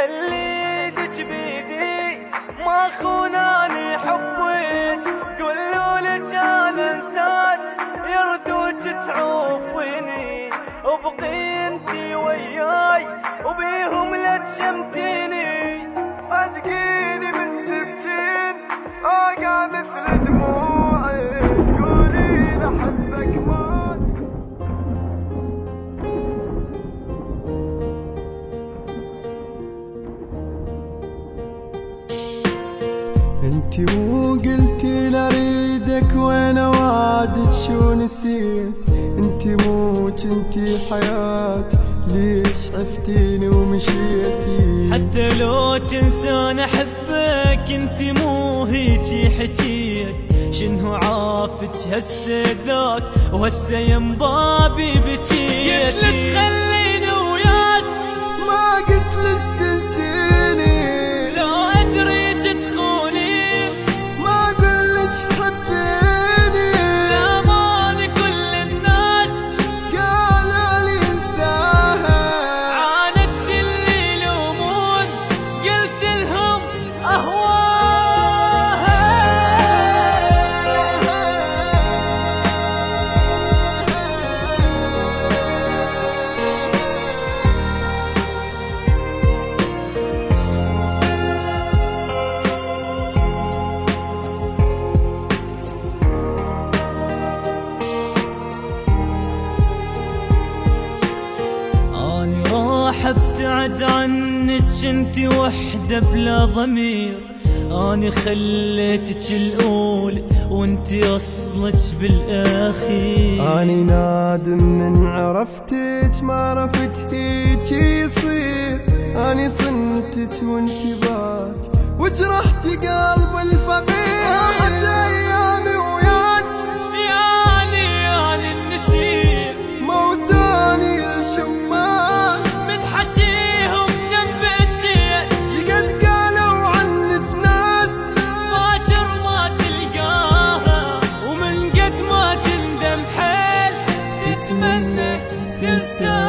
خلي يدك بيدي ما خوناني حبك، قولوا لك انا انساك يردوك تعوفيني، ابقي انتي وياي وبيهم لا تشمتيني. صدقيني من تبكين اقع مثل دموعك، تقولي لحبك مات. انتي مو قلتي لاريدك وانا وعدك شو نسيت، انتي مو كنتي حياتي ليش عفتيني ومشيتي. حتى لو تنسان احبك انتي مو هيجي حكيت، شنو عافك هسه ذاك وهسه ينبابي بكيت. قلت خليني وياك ما قلتلش تنسيني، لا ادري تدخوني ما قلتش حبيني، لأمان كل الناس قالوا لي انساها. عاندت اللي يلومون قلت لهم اهواها. اني راح ابتعد عنك انتي وحدة بلا ضمير، اني خليتك الاولى وانتي اصلك بالاخير. اني نادم من عرفتك ما عرفت هيك يصير، اني صنتك وانتي بات وجرحتي قلب الفقير. راحت ايامي وياك يعني النسير موتاني الشمات، من حكيهم دنبتي شقد قالوا عنك ناس باكر ما تلقاها، ومن قد ما تندم حيل تتمنى تنساها.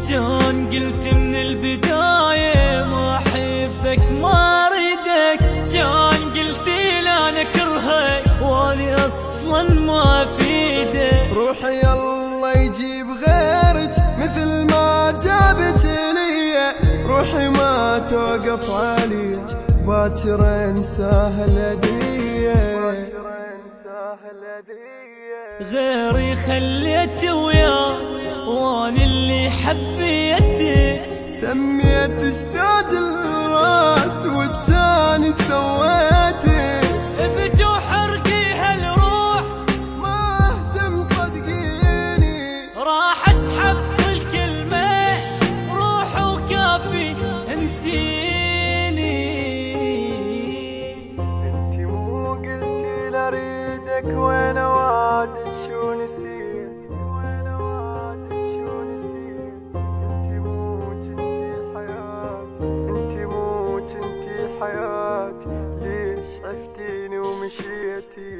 كان قلت من البداية ما أحبك ما أريدك، كان قلت لا نكرهك واني أصلا ما أفيدك. روحي الله يجيب غيرك مثل ما جابت لي، روحي ما توقف عليك باكر انساها الهدية. غيري خليت وياك واني اللي حبيتك، سميتش تاج الراس والتاني سويتش. ابجو حرقي هالروح ما اهتم صدقيني، راح اسحب كل كلمة روح وكافي انسيني. انتي مو قلتي لاريدك وانا وعدك شو نسيت، وانا وعدك شو نسيت. انتي مو كنتي حياتي، انتي مو كنتي حياتي ليش عفتيني ومشيتي.